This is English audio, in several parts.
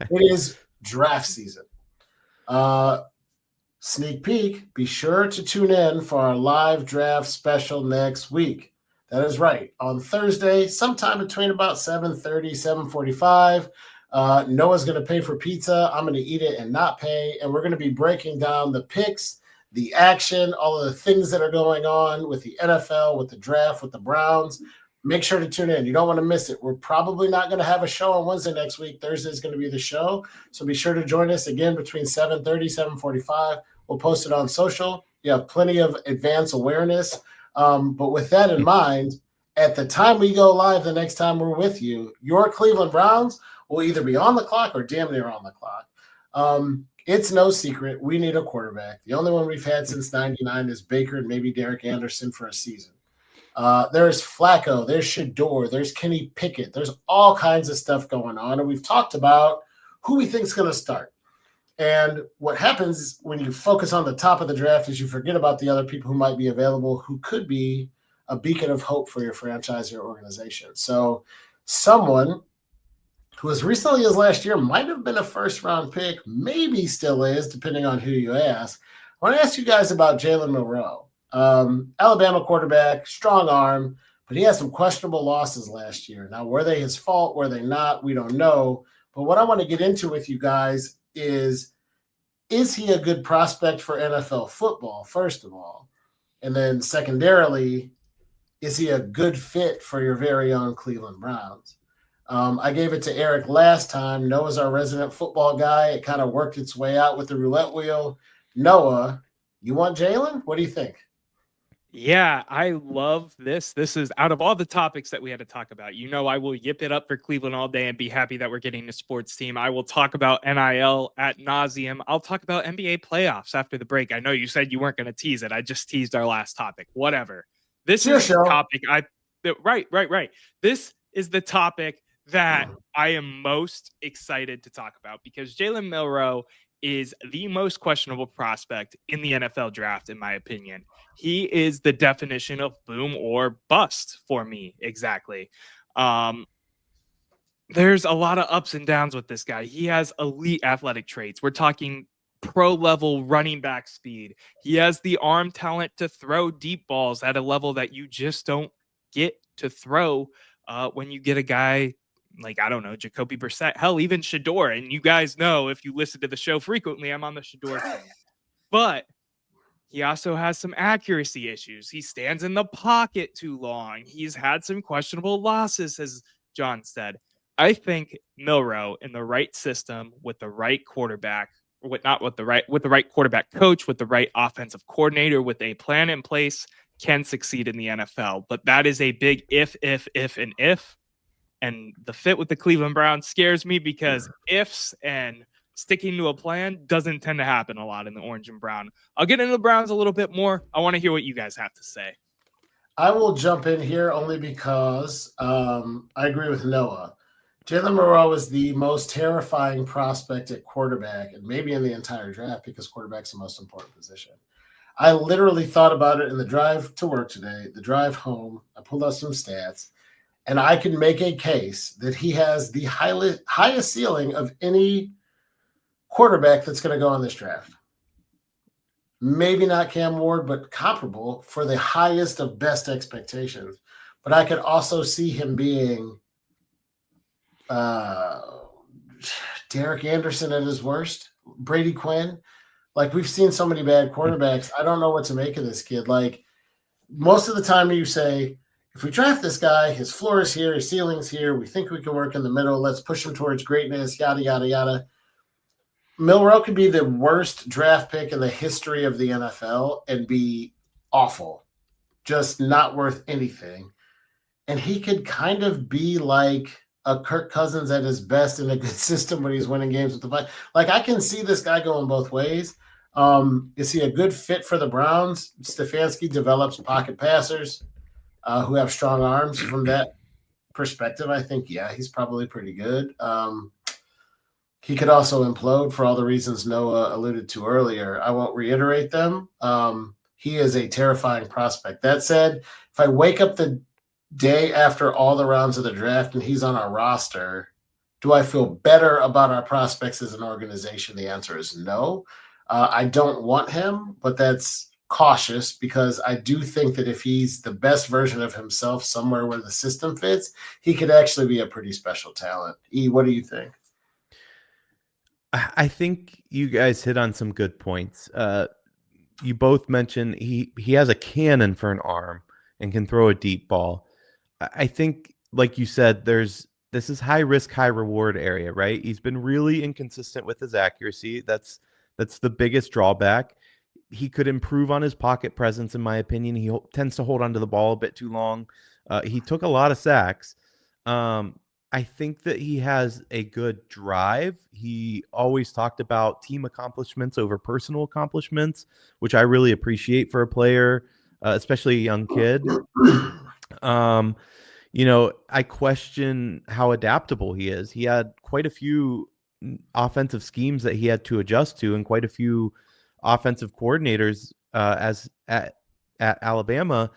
It is draft season. Sneak peek, be sure to tune in for our live draft special next week. That is right. On Thursday, sometime between about 7:30, 7:45, Noah's going to pay for pizza. I'm going to eat it and not pay. And we're going to be breaking down the picks, the action, all of the things that are going on with the NFL, with the draft, with the Browns. Make sure to tune in. You don't want to miss it. We're probably not going to have a show on Wednesday next week. Thursday is going to be the show. So be sure to join us again between 7:30, 7:45. We'll post it on social. You have plenty of advance awareness. But with that in mind, at the time we go live the next time we're with you, your Cleveland Browns will either be on the clock or damn near on the clock. It's no secret we need a quarterback. The only one we've had since 99 is Baker and maybe Derek Anderson for a season. There's Flacco, there's Shador, there's Kenny Pickett. There's all kinds of stuff going on. And we've talked about who we think is going to start. And what happens when you focus on the top of the draft is you forget about the other people who might be available who could be a beacon of hope for your franchise or organization. So someone who as recently as last year might have been a first-round pick, maybe still is, depending on who you ask. I want to ask you guys about Jalen Milroe. Alabama quarterback, strong arm, but he had some questionable losses last year. Now, were they his fault? Were they not? We don't know. But what I want to get into with you guys is he a good prospect for NFL football, first of all? And then secondarily, is he a good fit for your very own Cleveland Browns? I gave it to Erik last time. Noah's our resident football guy. It kind of worked its way out with the roulette wheel. Noah, you want Jalen? What do you think? Yeah, I love this. This is out of all the topics that we had to talk about. I will yip it up for Cleveland all day and be happy that we're getting a sports team. I will talk about NIL at nauseum. I'll talk about NBA playoffs after the break. I know you said you weren't going to tease it. I just teased our last topic. Whatever. This is the topic. Right. This is the topic that I am most excited to talk about because Jalen Milroe is the most questionable prospect in the NFL draft, in my opinion. He is the definition of boom or bust for me, exactly. There's a lot of ups and downs with this guy. He has elite athletic traits. We're talking pro-level running back speed. He has the arm talent to throw deep balls at a level that you just don't get to throw when you get a guy like, I don't know, Jacoby Brissett, hell, even Shador. And you guys know, if you listen to the show frequently, I'm on the Shador train. But he also has some accuracy issues. He stands in the pocket too long. He's had some questionable losses, as John said. I think Milroe, in the right system, with the right quarterback, with the right quarterback coach, with the right offensive coordinator, with a plan in place, can succeed in the NFL. But that is a big if. And the fit with the Cleveland Browns scares me because ifs and sticking to a plan doesn't tend to happen a lot in the orange and brown. I'll get into the Browns a little bit more. I want to hear what you guys have to say. I will jump in here only because I agree with Noah. Jalen Milroe is the most terrifying prospect at quarterback and maybe in the entire draft because quarterback's the most important position. I literally thought about it in the drive to work today, the drive home. I pulled out some stats. And I can make a case that he has the highest ceiling of any quarterback that's going to go in this draft. Maybe not Cam Ward, but comparable for the highest of best expectations. But I could also see him being Derek Anderson at his worst, Brady Quinn. Like, we've seen so many bad quarterbacks. I don't know what to make of this kid. Like, most of the time you say, if we draft this guy, his floor is here, his ceiling's here, we think we can work in the middle, let's push him towards greatness, yada, yada, yada. Milroe could be the worst draft pick in the history of the NFL and be awful, just not worth anything. And he could kind of be like a Kirk Cousins at his best in a good system when he's winning games with the fight. Like, I can see this guy going both ways. Is he a good fit for the Browns? Stefanski develops pocket passers who have strong arms. From that perspective, I think, yeah, he's probably pretty good. He could also implode for all the reasons Noah alluded to earlier. I won't reiterate them. He is a terrifying prospect. That said, if I wake up the day after all the rounds of the draft and he's on our roster, Do I feel better about our prospects as an organization? The answer is no. I don't want him, but that's cautious because I do think that if he's the best version of himself somewhere where the system fits, he could actually be a pretty special talent. E, what do you think? I think you guys hit on some good points. You both mentioned he has a cannon for an arm and can throw a deep ball. I think, like you said, this is high risk, high reward area, right? He's been really inconsistent with his accuracy. That's the biggest drawback. He could improve on his pocket presence, in my opinion. He tends to hold onto the ball a bit too long. He took a lot of sacks. I think that he has a good drive. He always talked about team accomplishments over personal accomplishments, which I really appreciate for a player, especially a young kid. I question how adaptable he is. He had quite a few offensive schemes that he had to adjust to, and quite a few offensive coordinators as at Alabama,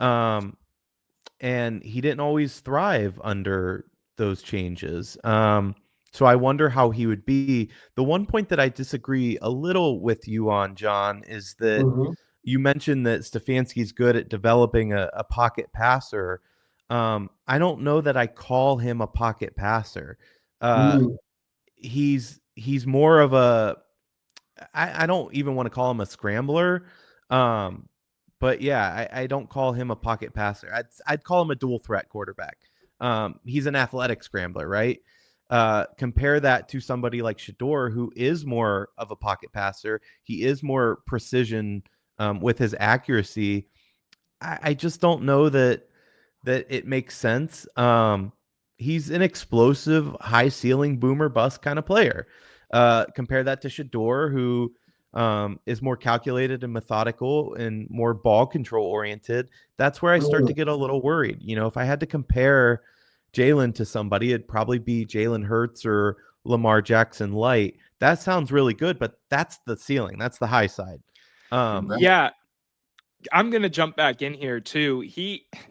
and he didn't always thrive under those changes. So I wonder how he would be. The one point that I disagree a little with you on, John, is that Mhm. you mentioned that Stefanski's good at developing a pocket passer. I don't know that I call him a pocket passer. Uh, Mm. he's more of a I don't even want to call him a scrambler. But yeah, I don't call him a pocket passer. I'd call him a dual threat quarterback. He's an athletic scrambler, right? Compare that to somebody like Shador, who is more of a pocket passer. He is more precision with his accuracy. I just don't know that it makes sense. He's an explosive, high ceiling, boomer bust kind of player. Compare that to Shador, who is more calculated and methodical and more ball control oriented. That's where I start to Mm. get a little worried. If I had to compare Jalen to somebody, it'd probably be Jalen Hurts or Lamar Jackson light. That sounds really good, but that's the ceiling. That's the high side. You bet. Yeah, I'm going to jump back in here too.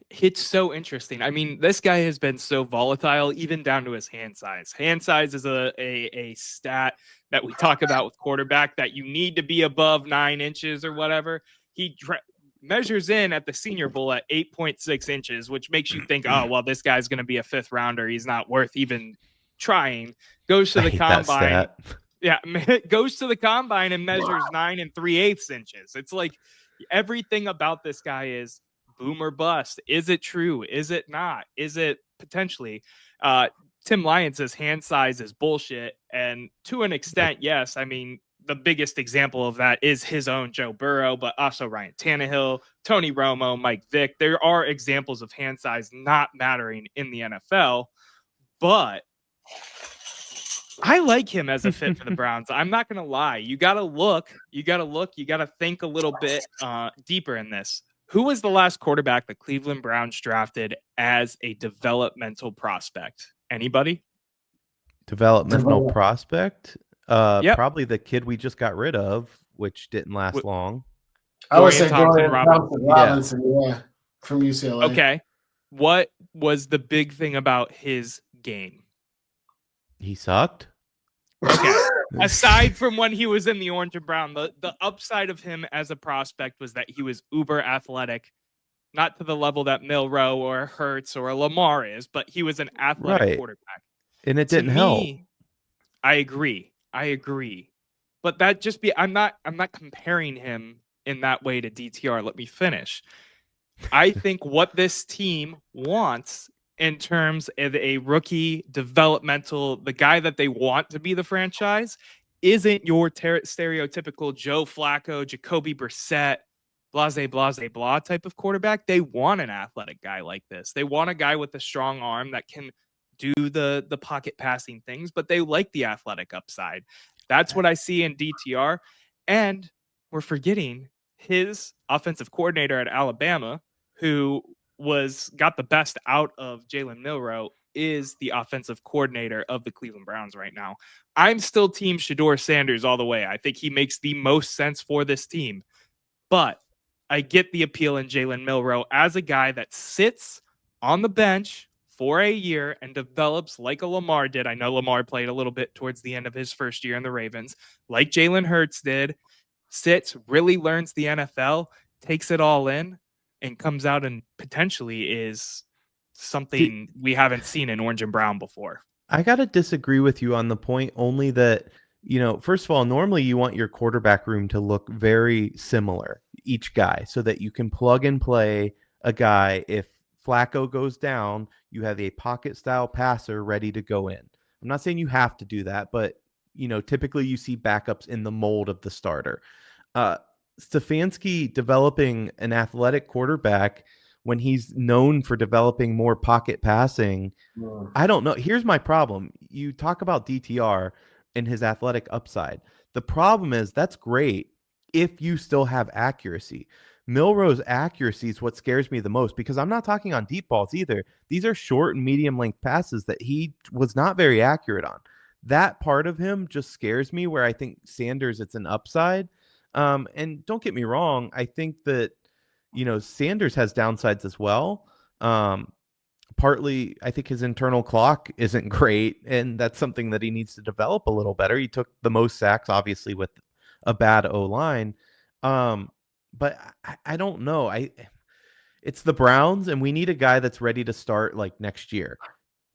It's so interesting. I mean, this guy has been so volatile, even down to his hand size. Hand size is a stat that we talk about with quarterback that you need to be above 9 inches or whatever. He measures in at the Senior Bowl at 8.6 inches, which makes you think, oh, well, this guy's going to be a fifth rounder. He's not worth even trying. Goes to I the hate that combine. stat. Yeah, goes to the combine and measures 9 3/8 inches. It's like everything about this guy is boom or bust. Is it true? Is it not? Is it potentially? Tim Lyon says hand size is bullshit. And to an extent, yes. I mean, the biggest example of that is his own Joe Burrow, but also Ryan Tannehill, Tony Romo, Mike Vick. There are examples of hand size not mattering in the NFL, but I like him as a fit for the Browns. I'm not going to lie. You got to look. You got to think a little bit deeper in this. Who was the last quarterback the Cleveland Browns drafted as a developmental prospect? Anybody? Developmental Develop. prospect. Yep. Probably the kid we just got rid of, which didn't last long. I would Dorian say Thompson Dorian Robinson. Thompson Yeah. Robinson, yeah, from UCLA. Okay. What was the big thing about his game? He sucked. Okay. Aside from when he was in the orange and brown, the upside of him as a prospect was that he was uber athletic, not to the level that Milroe or Hurts or Lamar is, but he was an athletic Right. quarterback. And it To didn't help. me, I agree. But that just be I'm not comparing him in that way to DTR. Let me finish. I think what this team wants in terms of a rookie developmental, the guy that they want to be the franchise, isn't your stereotypical Joe Flacco, Jacoby Brissett, blah type of quarterback. They want an athletic guy like this. They want a guy with a strong arm that can do the pocket passing things, but they like the athletic upside. That's what I see in DTR. And we're forgetting his offensive coordinator at Alabama, who got the best out of Jalen Milroe, is the offensive coordinator of the Cleveland Browns right now. I'm still team Shador Sanders all the way. I think he makes the most sense for this team. But I get the appeal in Jalen Milroe as a guy that sits on the bench for a year and develops like a Lamar did. I know Lamar played a little bit towards the end of his first year in the Ravens, like Jalen Hurts did, sits, really learns the NFL, takes it all in, and comes out and potentially is something we haven't seen in orange and brown before. I got to disagree with you on the point only that, first of all, normally you want your quarterback room to look very similar, each guy, so that you can plug and play a guy. If Flacco goes down, you have a pocket style passer ready to go in. I'm not saying you have to do that, but typically you see backups in the mold of the starter. Stefanski developing an athletic quarterback when he's known for developing more pocket passing. I don't know. Here's my problem. You talk about DTR and his athletic upside. The problem is that's great if you still have accuracy. Milroe's accuracy is what scares me the most, because I'm not talking on deep balls either. These are short and medium length passes that he was not very accurate on. That part of him just scares me, where I think Sanders, it's an upside. And don't get me wrong, I think that, Sanders has downsides as well. Partly, I think his internal clock isn't great, and that's something that he needs to develop a little better. He took the most sacks, obviously, with a bad O-line. But I don't know. It's the Browns, and we need a guy that's ready to start like next year.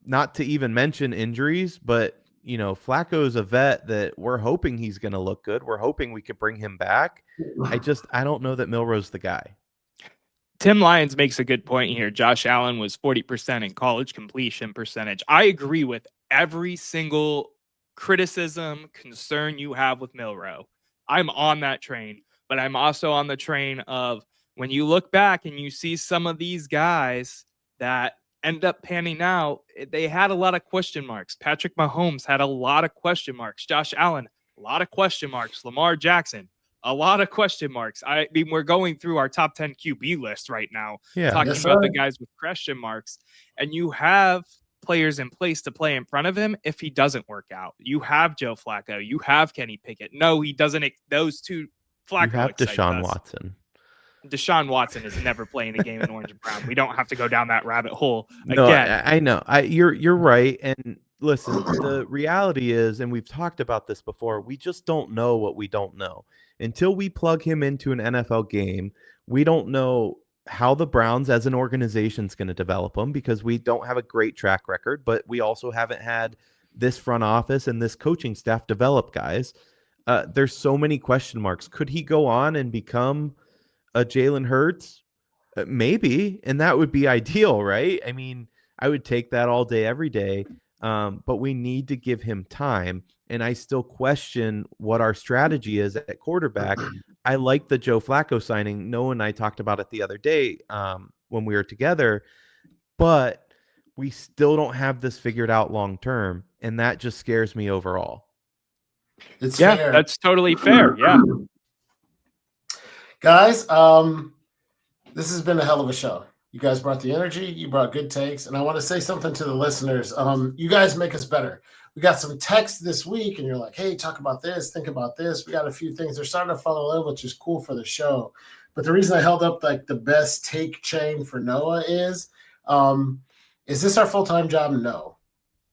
Not to even mention injuries, but Flacco's a vet that we're hoping he's going to look good. We're hoping we could bring him back. I don't know that Milroe's the guy. Tim Lyons makes a good point here. Josh Allen was 40% in college completion percentage. I agree with every single criticism, concern you have with Milroe. I'm on that train, but I'm also on the train of when you look back and you see some of these guys that end up panning out, they had a lot of question marks. Patrick Mahomes had a lot of question marks. Josh Allen, a lot of question marks. Lamar Jackson, a lot of question marks. I mean, we're going through our top 10 QB list right now, talking about the guys with question marks. And you have players in place to play in front of him if he doesn't work out. You have Joe Flacco. You have Kenny Pickett. No, he doesn't. Those two, Flacco. You have Deshaun Watson. Deshaun Watson is never playing a game in orange and brown. We don't have to go down that rabbit hole again. No, I know. You're right. And listen, the reality is, and we've talked about this before, we just don't know what we don't know. Until we plug him into an NFL game, we don't know how the Browns as an organization is going to develop him, because we don't have a great track record, but we also haven't had this front office and this coaching staff develop guys. There's so many question marks. Could he go on and become a Jalen Hurts? Maybe, and that would be ideal, right? I mean, I would take that all day, every day. But we need to give him time. And I still question what our strategy is at quarterback. I like the Joe Flacco signing. Noah and I talked about it the other day when we were together, but we still don't have this figured out long term. And that just scares me overall. It's fair. That's totally fair. Yeah. Guys, this has been a hell of a show. You guys brought the energy. You brought good takes. And I want to say something to the listeners. You guys make us better. We got some text this week, and you're like, hey, talk about this. Think about this. We got a few things. They're starting to funnel in, which is cool for the show. But the reason I held up like the best take chain for Noah is this our full-time job? No.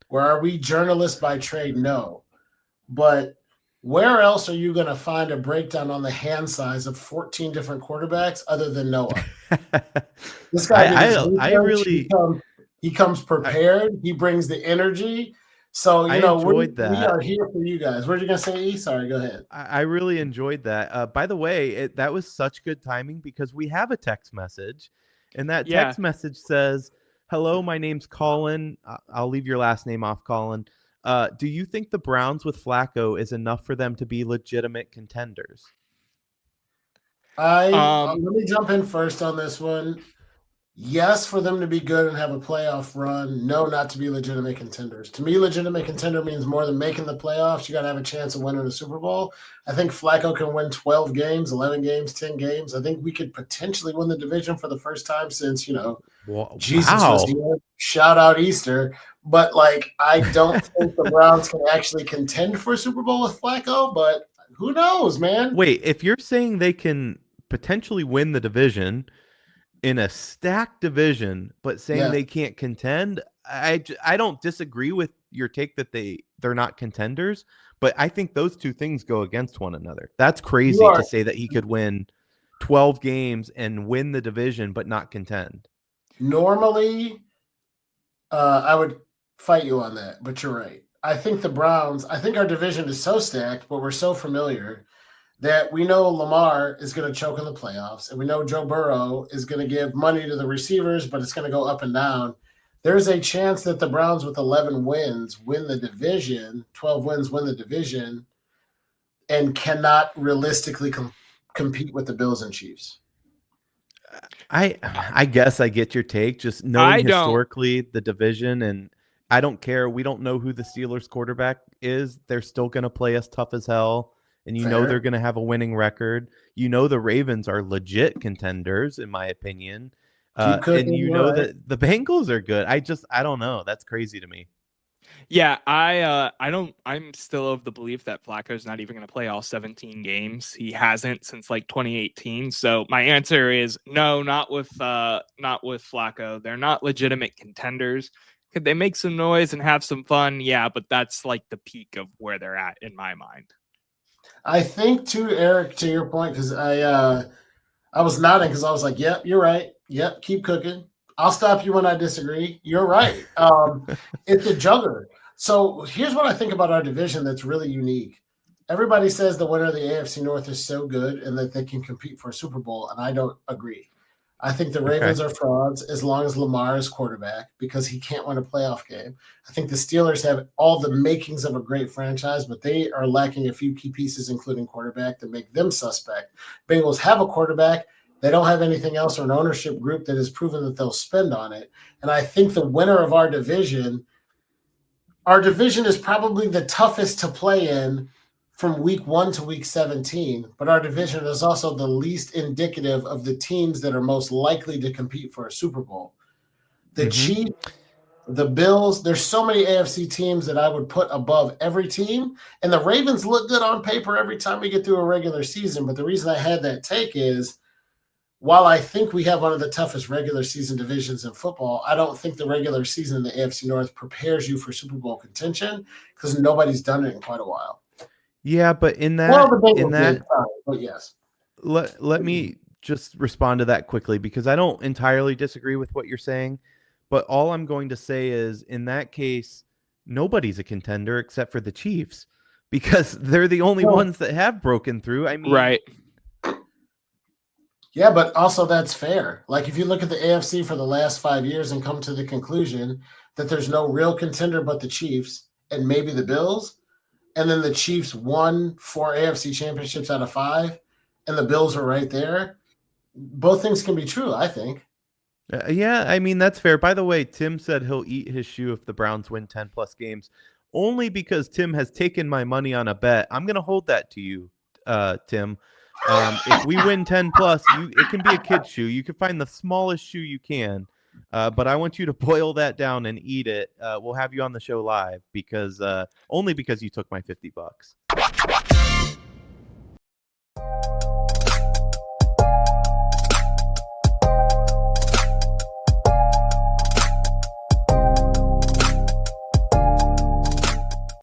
Where are we journalists by trade? No. But where else are you going to find a breakdown on the hand size of 14 different quarterbacks other than Noah? This guy, he comes prepared. He brings the energy. So, we are here for you guys. What are you going to say, E? Sorry, go ahead. I really enjoyed that. By the way, that was such good timing, because we have a text message, and that text message says, hello, my name's Colin. I'll leave your last name off, Colin. Do you think the Browns with Flacco is enough for them to be legitimate contenders? Let me jump in first on this one. Yes, for them to be good and have a playoff run. No, not to be legitimate contenders. To me, legitimate contender means more than making the playoffs. You got to have a chance of winning a Super Bowl. I think Flacco can win 12 games, 11 games, 10 games. I think we could potentially win the division for the first time since, Jesus was here. Shout out Easter. But, I don't think the Browns can actually contend for a Super Bowl with Flacco, but who knows, man? Wait, if you're saying they can potentially win the division, in a stacked division, but saying they can't contend, I don't disagree with your take that they're not contenders, but I think those two things go against one another. That's crazy to say that he could win 12 games and win the division but not contend. Normally, I would fight you on that, but you're right. I think our division is so stacked, but we're so familiar that we know Lamar is going to choke in the playoffs, and we know Joe Burrow is going to give money to the receivers, but it's going to go up and down. There's a chance that the Browns with 11 wins win the division, 12 wins win the division, and cannot realistically compete with the Bills and Chiefs. I guess I get your take. Just knowing historically the division, and I don't care. We don't know who the Steelers quarterback is. They're still going to play us tough as hell. And you know they're going to have a winning record. You know the Ravens are legit contenders, in my opinion. And you know that the Bengals are good. I don't know. That's crazy to me. Yeah, I'm still of the belief that Flacco's not even going to play all 17 games. He hasn't since like 2018. So my answer is no, not with Flacco. They're not legitimate contenders. Could they make some noise and have some fun? Yeah, but that's like the peak of where they're at in my mind. I think too, Eric, to your point, because I was nodding because I was like, yep, you're right. Yep, keep cooking. I'll stop you when I disagree. You're right. It's a jugger. So here's what I think about our division that's really unique. Everybody says the winner of the AFC North is so good and that they can compete for a Super Bowl, and I don't agree. I think the Ravens are frauds as long as Lamar is quarterback because he can't win a playoff game. I think the Steelers have all the makings of a great franchise, but they are lacking a few key pieces, including quarterback, that make them suspect. Bengals have a quarterback. They don't have anything else or an ownership group that has proven that they'll spend on it. And I think the winner of our division is probably the toughest to play in from week 1 to week 17, but our division is also the least indicative of the teams that are most likely to compete for a Super Bowl. The Chiefs, the Bills, there's so many AFC teams that I would put above every team, and the Ravens look good on paper every time we get through a regular season, but the reason I had that take is while I think we have one of the toughest regular season divisions in football, I don't think the regular season in the AFC North prepares you for Super Bowl contention because nobody's done it in quite a while. Yeah, but but yes. Let me just respond to that quickly because I don't entirely disagree with what you're saying, but all I'm going to say is in that case, nobody's a contender except for the Chiefs because they're the only ones that have broken through. I mean, right. Yeah, but also that's fair. Like if you look at the AFC for the last 5 years and come to the conclusion that there's no real contender but the Chiefs and maybe the Bills, and then the Chiefs won 4 AFC championships out of 5, and the Bills are right there. Both things can be true, I think. Yeah, I mean, that's fair. By the way, Tim said he'll eat his shoe if the Browns win 10-plus games, only because Tim has taken my money on a bet. I'm going to hold that to you, Tim. If we win 10-plus, it can be a kid's shoe. You can find the smallest shoe you can. But I want you to boil that down and eat it. We'll have you on the show live only because you took my $50.